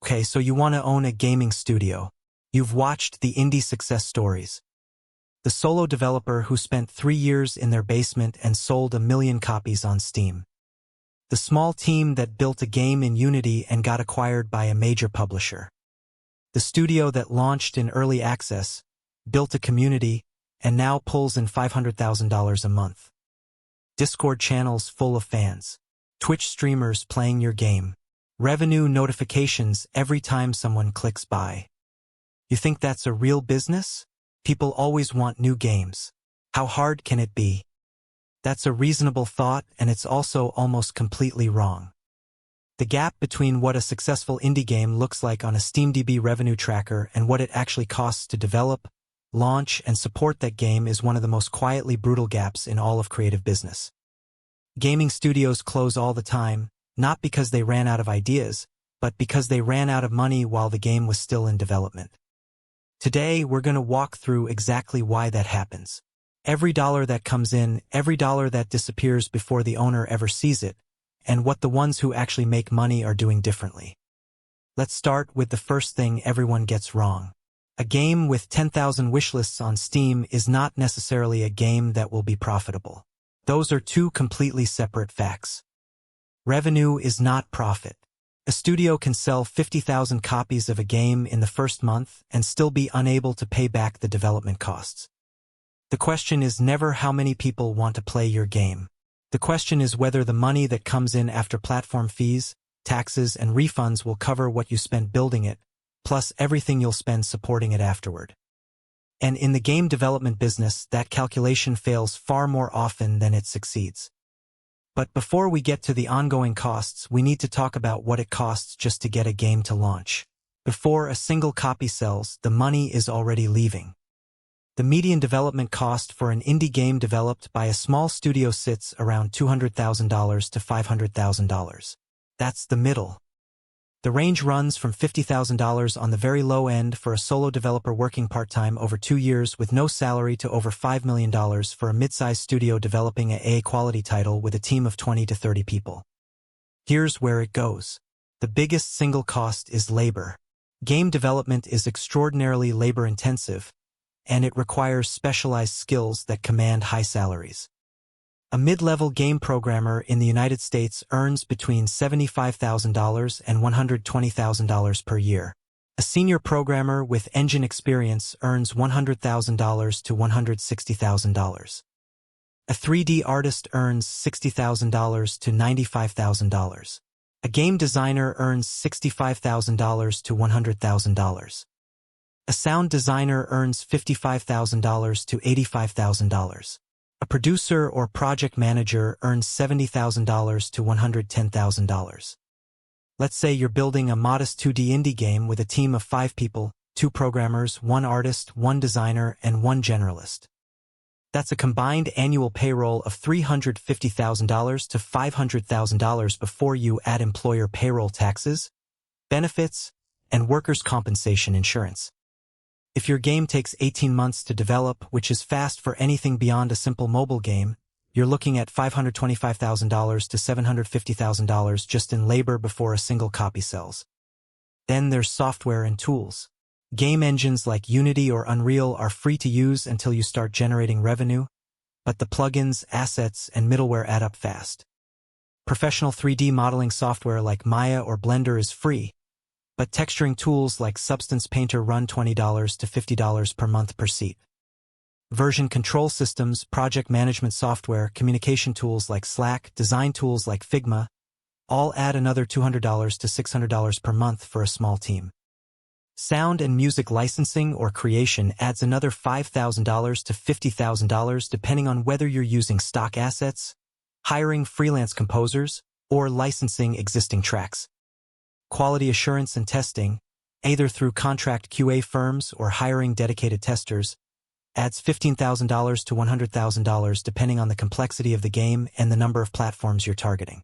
Okay, so you want to own a gaming studio. You've watched the indie success stories. The solo developer who spent 3 years in their basement and sold 1 million copies on Steam. The small team that built a game in Unity and got acquired by a major publisher. The studio that launched in early access, built a community, and now pulls in $500,000 a month. Discord channels full of fans. Twitch streamers playing your game. Revenue notifications every time someone clicks buy. You think that's a real business? People always want new games. How hard can it be? That's a reasonable thought, and it's also almost completely wrong. The gap between what a successful indie game looks like on a SteamDB revenue tracker and what it actually costs to develop, launch, and support that game is one of the most quietly brutal gaps in all of creative business. Gaming studios close all the time, not because they ran out of ideas, but because they ran out of money while the game was still in development. Today, we're going to walk through exactly why that happens. Every dollar that comes in, every dollar that disappears before the owner ever sees it, and what the ones who actually make money are doing differently. Let's start with the first thing everyone gets wrong. A game with 10,000 wishlists on Steam is not necessarily a game that will be profitable. Those are two completely separate facts. Revenue is not profit. A studio can sell 50,000 copies of a game in the first month and still be unable to pay back the development costs. The question is never how many people want to play your game. The question is whether the money that comes in after platform fees, taxes, and refunds will cover what you spent building it, plus everything you'll spend supporting it afterward. And in the game development business, that calculation fails far more often than it succeeds. But before we get to the ongoing costs, we need to talk about what it costs just to get a game to launch. Before a single copy sells, the money is already leaving. The median development cost for an indie game developed by a small studio sits around $200,000 to $500,000. That's the middle. The range runs from $50,000 on the very low end for a solo developer working part-time over 2 years with no salary to over $5 million for a mid-sized studio developing a A-quality title with a team of 20 to 30 people. Here's where it goes. The biggest single cost is labor. Game development is extraordinarily labor-intensive, and it requires specialized skills that command high salaries. A mid-level game programmer in the United States earns between $75,000 and $120,000 per year. A senior programmer with engine experience earns $100,000 to $160,000. A 3D artist earns $60,000 to $95,000. A game designer earns $65,000 to $100,000. A sound designer earns $55,000 to $85,000. A producer or project manager earns $70,000 to $110,000. Let's say you're building a modest 2D indie game with a team of 5 people, 2 programmers, 1 artist, 1 designer, and 1 generalist. That's a combined annual payroll of $350,000 to $500,000 before you add employer payroll taxes, benefits, and workers' compensation insurance. If your game takes 18 months to develop, which is fast for anything beyond a simple mobile game, you're looking at $525,000 to $750,000 just in labor before a single copy sells. Then there's software and tools. Game engines like Unity or Unreal are free to use until you start generating revenue, but the plugins, assets, and middleware add up fast. Professional 3D modeling software like Maya or Blender is free, but texturing tools like Substance Painter run $20 to $50 per month per seat. Version control systems, project management software, communication tools like Slack, design tools like Figma, all add another $200 to $600 per month for a small team. Sound and music licensing or creation adds another $5,000 to $50,000 depending on whether you're using stock assets, hiring freelance composers, or licensing existing tracks. Quality assurance and testing, either through contract QA firms or hiring dedicated testers, adds $15,000 to $100,000 depending on the complexity of the game and the number of platforms you're targeting.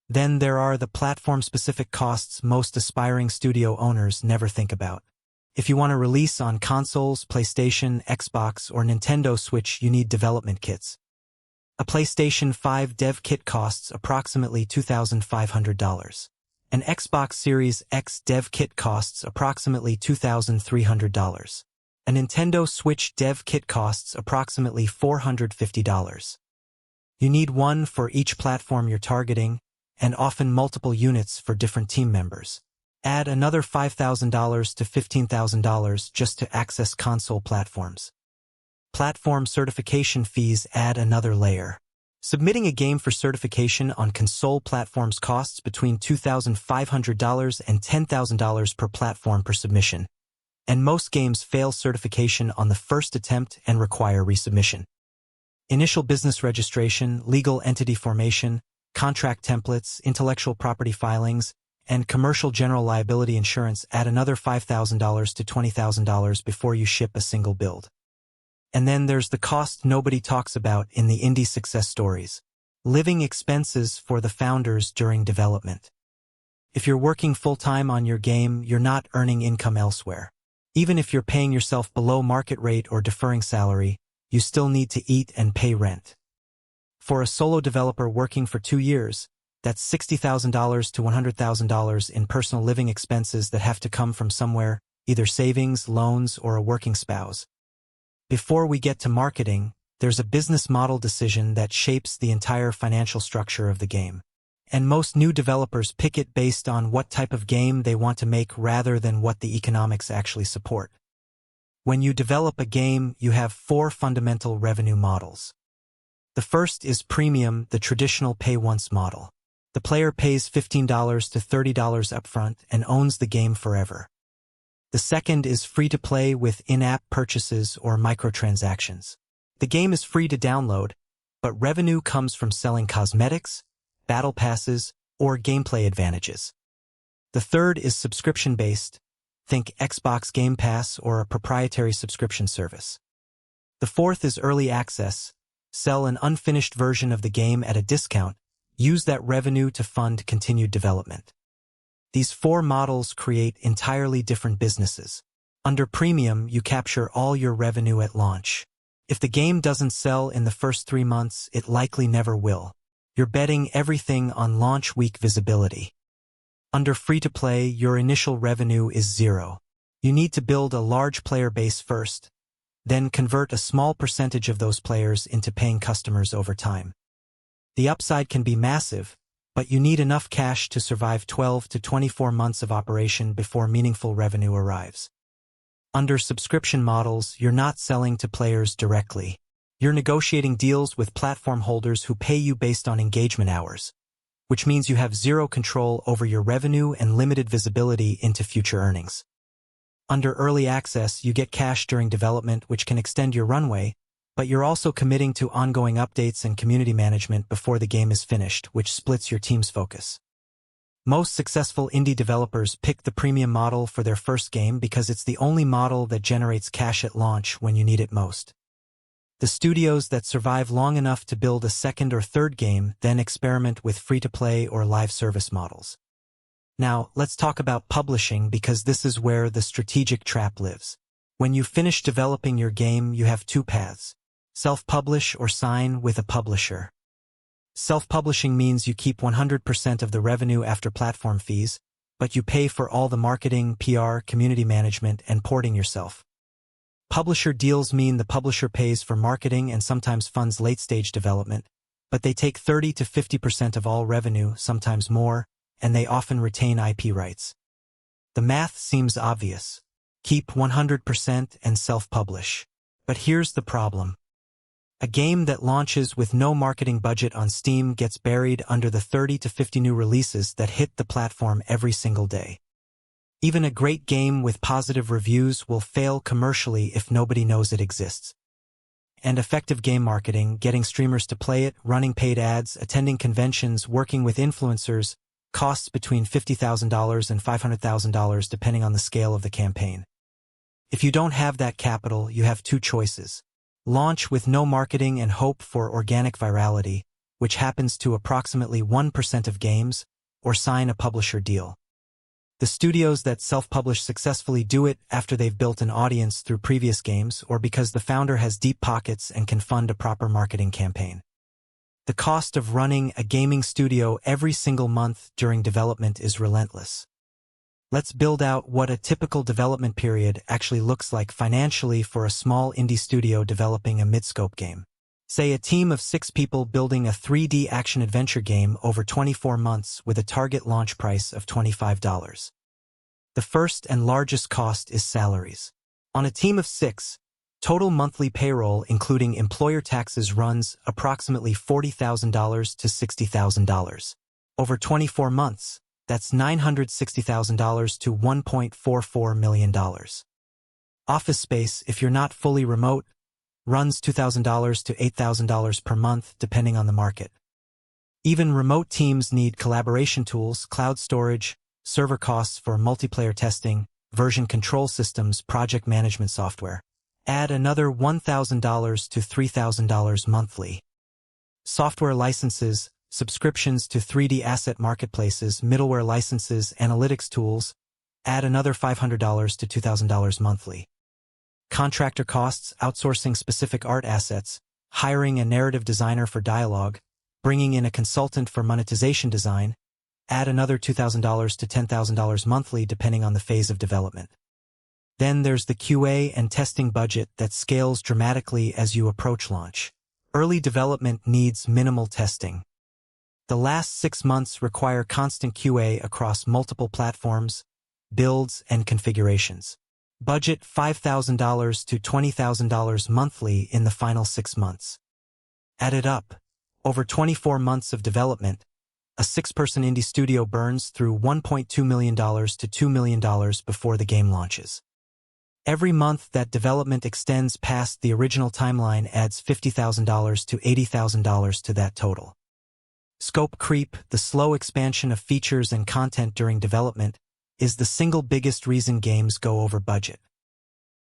Then there are the platform-specific costs most aspiring studio owners never think about. If you want to release on consoles, PlayStation, Xbox, or Nintendo Switch, you need development kits. A PlayStation 5 dev kit costs approximately $2,500. An Xbox Series X dev kit costs approximately $2,300. A Nintendo Switch dev kit costs approximately $450. You need one for each platform you're targeting, and often multiple units for different team members. Add another $5,000 to $15,000 just to access console platforms. Platform certification fees add another layer. Submitting a game for certification on console platforms costs between $2,500 and $10,000 per platform per submission, and most games fail certification on the first attempt and require resubmission. Initial business registration, legal entity formation, contract templates, intellectual property filings, and commercial general liability insurance add another $5,000 to $20,000 before you ship a single build. And then there's the cost nobody talks about in the indie success stories: living expenses for the founders during development. If you're working full-time on your game, you're not earning income elsewhere. Even if you're paying yourself below market rate or deferring salary, you still need to eat and pay rent. For a solo developer working for 2 years, that's $60,000 to $100,000 in personal living expenses that have to come from somewhere, either savings, loans, or a working spouse. Before we get to marketing, there's a business model decision that shapes the entire financial structure of the game. And most new developers pick it based on what type of game they want to make rather than what the economics actually support. When you develop a game, you have 4 fundamental revenue models. The first is premium, the traditional pay-once model. The player pays $15 to $30 upfront and owns the game forever. The second is free-to-play with in-app purchases or microtransactions. The game is free to download, but revenue comes from selling cosmetics, battle passes, or gameplay advantages. The third is subscription-based. Think Xbox Game Pass or a proprietary subscription service. The fourth is early access. Sell an unfinished version of the game at a discount. Use that revenue to fund continued development. These 4 models create entirely different businesses. Under premium, you capture all your revenue at launch. If the game doesn't sell in the first 3 months, it likely never will. You're betting everything on launch week visibility. Under free-to-play, your initial revenue is 0. You need to build a large player base first, then convert a small percentage of those players into paying customers over time. The upside can be massive, but you need enough cash to survive 12 to 24 months of operation before meaningful revenue arrives. Under subscription models, you're not selling to players directly. You're negotiating deals with platform holders who pay you based on engagement hours, which means you have 0 control over your revenue and limited visibility into future earnings. Under early access, you get cash during development, which can extend your runway, but you're also committing to ongoing updates and community management before the game is finished, which splits your team's focus. Most successful indie developers pick the premium model for their first game because it's the only model that generates cash at launch when you need it most. The studios that survive long enough to build a second or third game then experiment with free-to-play or live service models. Now, let's talk about publishing because this is where the strategic trap lives. When you finish developing your game, you have 2 paths: self-publish or sign with a publisher. Self-publishing means you keep 100% of the revenue after platform fees, but you pay for all the marketing, PR, community management, and porting yourself. Publisher deals mean the publisher pays for marketing and sometimes funds late-stage development, but they take 30 to 50% of all revenue, sometimes more, and they often retain IP rights. The math seems obvious. Keep 100% and self-publish. But here's the problem. A game that launches with no marketing budget on Steam gets buried under the 30 to 50 new releases that hit the platform every single day. Even a great game with positive reviews will fail commercially if nobody knows it exists. And effective game marketing, getting streamers to play it, running paid ads, attending conventions, working with influencers, costs between $50,000 and $500,000 depending on the scale of the campaign. If you don't have that capital, you have 2 choices. Launch with no marketing and hope for organic virality, which happens to approximately 1% of games, or sign a publisher deal. The studios that self-publish successfully do it after they've built an audience through previous games or because the founder has deep pockets and can fund a proper marketing campaign. The cost of running a gaming studio every single month during development is relentless. Let's build out what a typical development period actually looks like financially for a small indie studio developing a mid-scope game. Say a team of 6 people building a 3D action-adventure game over 24 months with a target launch price of $25. The first and largest cost is salaries. On a team of 6, total monthly payroll including employer taxes runs approximately $40,000 to $60,000. Over 24 months, that's $960,000 to $1.44 million. Office space, if you're not fully remote, runs $2,000 to $8,000 per month depending on the market. Even remote teams need collaboration tools, cloud storage, server costs for multiplayer testing, version control systems, project management software. Add another $1,000 to $3,000 monthly. Software licenses, subscriptions to 3D asset marketplaces, middleware licenses, analytics tools. Add another $500 to $2,000 monthly. Contractor costs, outsourcing specific art assets, hiring a narrative designer for dialogue, bringing in a consultant for monetization design. Add another $2,000 to $10,000 monthly depending on the phase of development. Then there's the QA and testing budget that scales dramatically as you approach launch. Early development needs minimal testing. The last 6 months require constant QA across multiple platforms, builds, and configurations. Budget $5,000 to $20,000 monthly in the final 6 months. Add it up. Over 24 months of development, a 6-person indie studio burns through $1.2 million to $2 million before the game launches. Every month that development extends past the original timeline adds $50,000 to $80,000 to that total. Scope creep, the slow expansion of features and content during development, is the single biggest reason games go over budget.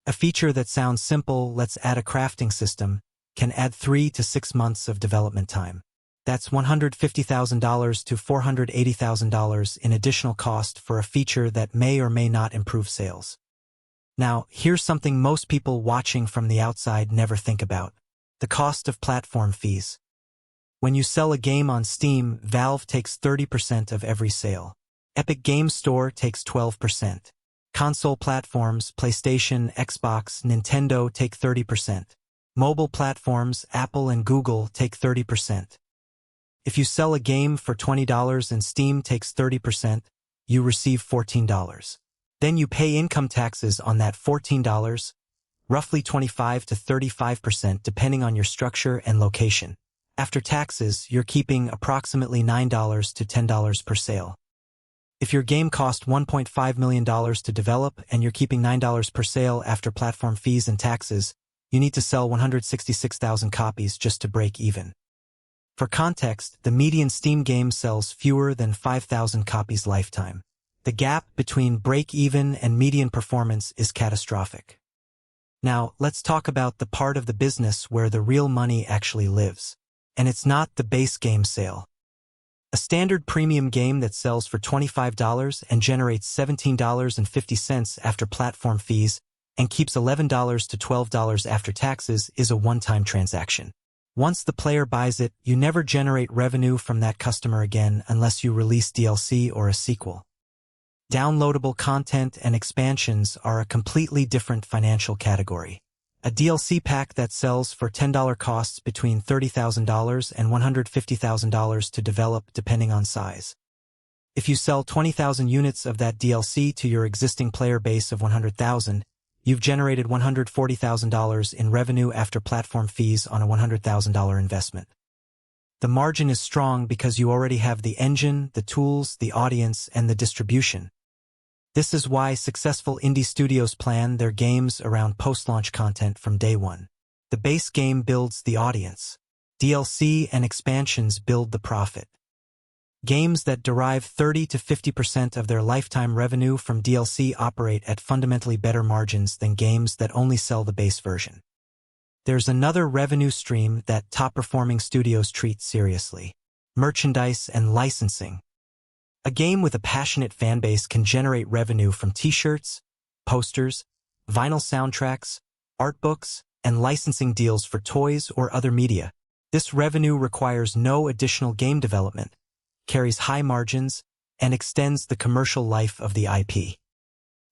A feature that sounds simple, let's add a crafting system, can add 3 to 6 months of development time. That's $150,000 to $480,000 in additional cost for a feature that may or may not improve sales. Now, here's something most people watching from the outside never think about: the cost of platform fees. When you sell a game on Steam, Valve takes 30% of every sale. Epic Games Store takes 12%. Console platforms, PlayStation, Xbox, Nintendo take 30%. Mobile platforms, Apple and Google take 30%. If you sell a game for $20 and Steam takes 30%, you receive $14. Then you pay income taxes on that $14, roughly 25 to 35% depending on your structure and location. After taxes, you're keeping approximately $9 to $10 per sale. If your game cost $1.5 million to develop and you're keeping $9 per sale after platform fees and taxes, you need to sell 166,000 copies just to break even. For context, the median Steam game sells fewer than 5,000 copies lifetime. The gap between break-even and median performance is catastrophic. Now, let's talk about the part of the business where the real money actually lives. And it's not the base game sale. A standard premium game that sells for $25 and generates $17.50 after platform fees and keeps $11 to $12 after taxes is a one-time transaction. Once the player buys it, you never generate revenue from that customer again unless you release DLC or a sequel. Downloadable content and expansions are a completely different financial category. A DLC pack that sells for $10 costs between $30,000 and $150,000 to develop depending on size. If you sell 20,000 units of that DLC to your existing player base of 100,000, you've generated $140,000 in revenue after platform fees on a $100,000 investment. The margin is strong because you already have the engine, the tools, the audience, and the distribution. This is why successful indie studios plan their games around post-launch content from day one. The base game builds the audience. DLC and expansions build the profit. Games that derive 30 to 50% of their lifetime revenue from DLC operate at fundamentally better margins than games that only sell the base version. There's another revenue stream that top-performing studios treat seriously: merchandise and licensing. A game with a passionate fanbase can generate revenue from t-shirts, posters, vinyl soundtracks, art books, and licensing deals for toys or other media. This revenue requires no additional game development, carries high margins, and extends the commercial life of the IP.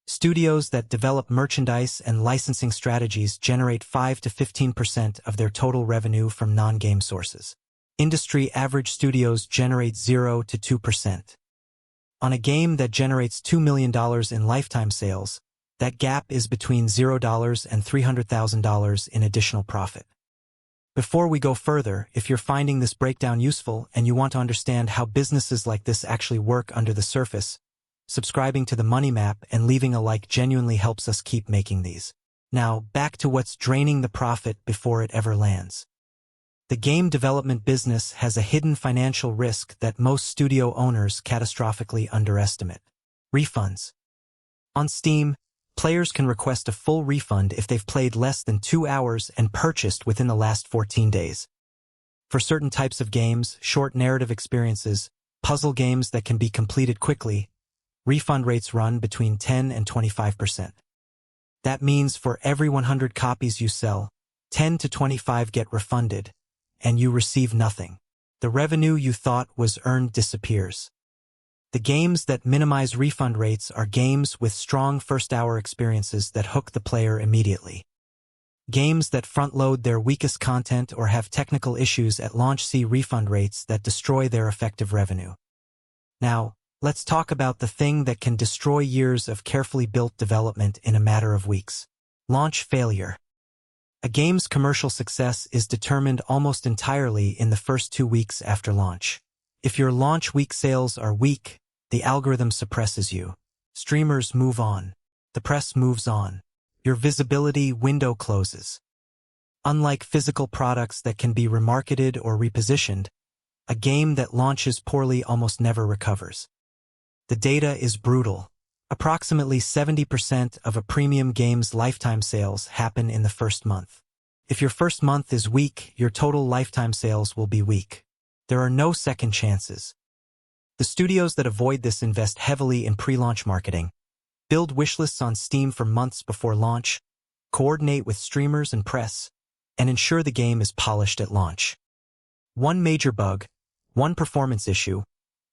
Studios that develop merchandise and licensing strategies generate 5 to 15% of their total revenue from non-game sources. Industry average studios generate 0 to 2%. On a game that generates $2 million in lifetime sales, that gap is between $0 and $300,000 in additional profit. Before we go further, if you're finding this breakdown useful and you want to understand how businesses like this actually work under the surface, subscribing to the Money Map and leaving a like genuinely helps us keep making these. Now, back to what's draining the profit before it ever lands. The game development business has a hidden financial risk that most studio owners catastrophically underestimate. Refunds. On Steam, players can request a full refund if they've played less than 2 hours and purchased within the last 14 days. For certain types of games, short narrative experiences, puzzle games that can be completed quickly, refund rates run between 10 and 25%. That means for every 100 copies you sell, 10 to 25 get refunded, and you receive nothing. The revenue you thought was earned disappears. The games that minimize refund rates are games with strong first-hour experiences that hook the player immediately. Games that front-load their weakest content or have technical issues at launch see refund rates that destroy their effective revenue. Now, let's talk about the thing that can destroy years of carefully built development in a matter of weeks. Launch failure. A game's commercial success is determined almost entirely in the first 2 weeks after launch. If your launch week sales are weak, the algorithm suppresses you. Streamers move on. The press moves on. Your visibility window closes. Unlike physical products that can be remarketed or repositioned, a game that launches poorly almost never recovers. The data is brutal. Approximately 70% of a premium game's lifetime sales happen in the first month. If your first month is weak, your total lifetime sales will be weak. There are no second chances. The studios that avoid this invest heavily in pre-launch marketing, build wishlists on Steam for months before launch, coordinate with streamers and press, and ensure the game is polished at launch. One major bug, one performance issue,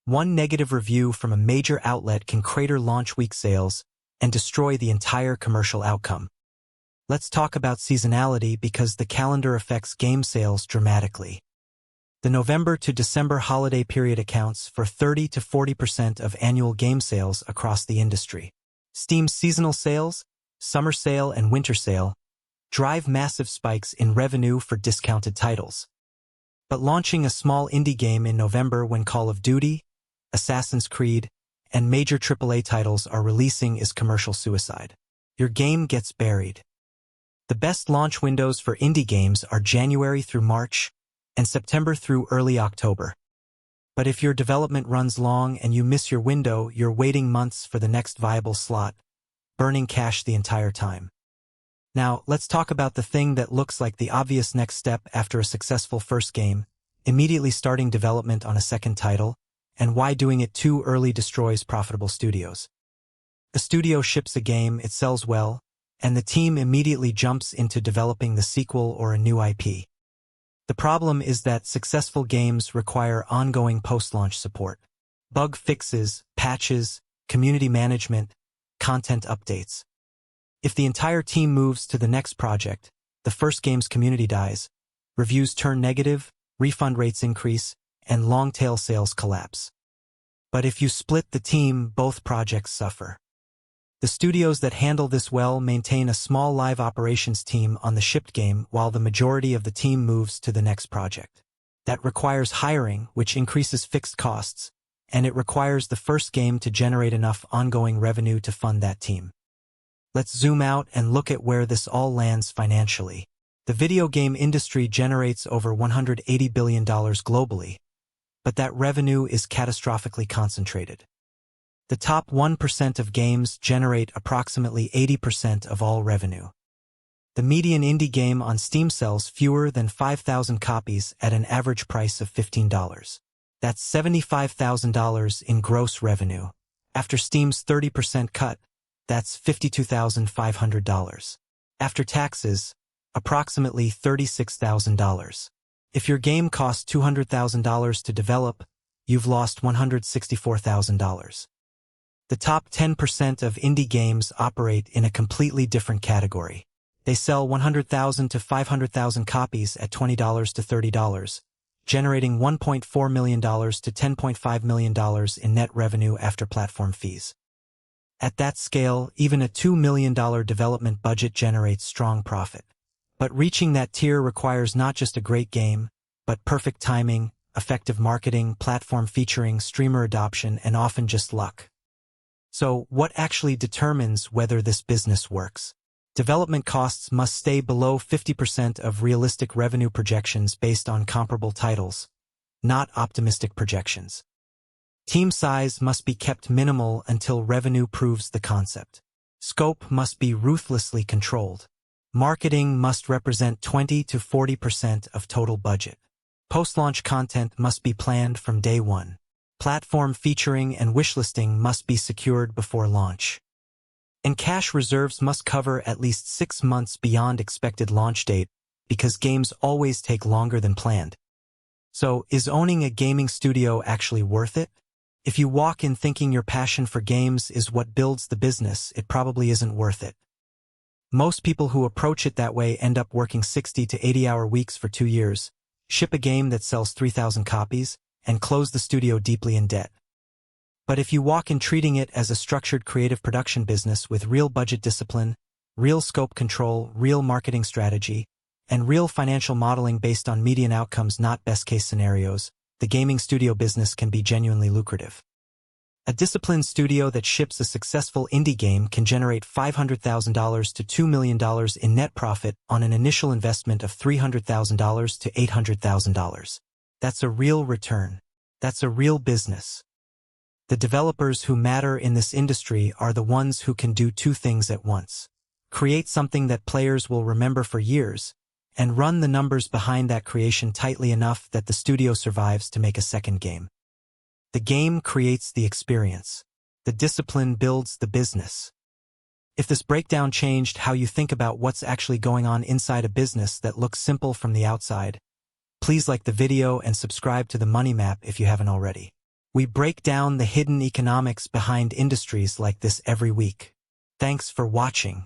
one negative review from a major outlet can crater launch week sales and destroy the entire commercial outcome. Let's talk about seasonality because the calendar affects game sales dramatically. The November to December holiday period accounts for 30 to 40% of annual game sales across the industry. Steam's seasonal sales, summer sale and winter sale, drive massive spikes in revenue for discounted titles. But launching a small indie game in November when Call of Duty, Assassin's Creed, and major AAA titles are releasing is commercial suicide. Your game gets buried. The best launch windows for indie games are January through March and September through early October. But if your development runs long and you miss your window, you're waiting months for the next viable slot, burning cash the entire time. Now, let's talk about the thing that looks like the obvious next step after a successful first game, immediately starting development on a second title, and why doing it too early destroys profitable studios. A studio ships a game, it sells well, and the team immediately jumps into developing the sequel or a new IP. The problem is that successful games require ongoing post-launch support. Bug fixes, patches, community management, content updates. If the entire team moves to the next project, the first game's community dies, reviews turn negative, refund rates increase, and long-tail sales collapse. But if you split the team, both projects suffer. The studios that handle this well maintain a small live operations team on the shipped game while the majority of the team moves to the next project. That requires hiring, which increases fixed costs, and it requires the first game to generate enough ongoing revenue to fund that team. Let's zoom out and look at where this all lands financially. The video game industry generates over $180 billion globally, but that revenue is catastrophically concentrated. The top 1% of games generate approximately 80% of all revenue. The median indie game on Steam sells fewer than 5,000 copies at an average price of $15. That's $75,000 in gross revenue. After Steam's 30% cut, that's $52,500. After taxes, approximately $36,000. If your game cost $200,000 to develop, you've lost $164,000. The top 10% of indie games operate in a completely different category. They sell 100,000 to 500,000 copies at $20 to $30, generating $1.4 million to $10.5 million in net revenue after platform fees. At that scale, even a $2 million development budget generates strong profit. But reaching that tier requires not just a great game, but perfect timing, effective marketing, platform featuring, streamer adoption, and often just luck. So, what actually determines whether this business works? Development costs must stay below 50% of realistic revenue projections based on comparable titles, not optimistic projections. Team size must be kept minimal until revenue proves the concept. Scope must be ruthlessly controlled. Marketing must represent 20 to 40% of total budget. Post-launch content must be planned from day one. Platform featuring and wishlisting must be secured before launch. And cash reserves must cover at least 6 months beyond expected launch date, because games always take longer than planned. So, is owning a gaming studio actually worth it? If you walk in thinking your passion for games is what builds the business, it probably isn't worth it. Most people who approach it that way end up working 60 to 80-hour weeks for 2 years, ship a game that sells 3,000 copies, and close the studio deeply in debt. But if you walk in treating it as a structured creative production business with real budget discipline, real scope control, real marketing strategy, and real financial modeling based on median outcomes, not best-case scenarios, the gaming studio business can be genuinely lucrative. A disciplined studio that ships a successful indie game can generate $500,000 to $2 million in net profit on an initial investment of $300,000 to $800,000. That's a real return. That's a real business. The developers who matter in this industry are the ones who can do 2 things at once. Create something that players will remember for years, and run the numbers behind that creation tightly enough that the studio survives to make a second game. The game creates the experience. The discipline builds the business. If this breakdown changed how you think about what's actually going on inside a business that looks simple from the outside, please like the video and subscribe to the Money Map if you haven't already. We break down the hidden economics behind industries like this every week. Thanks for watching.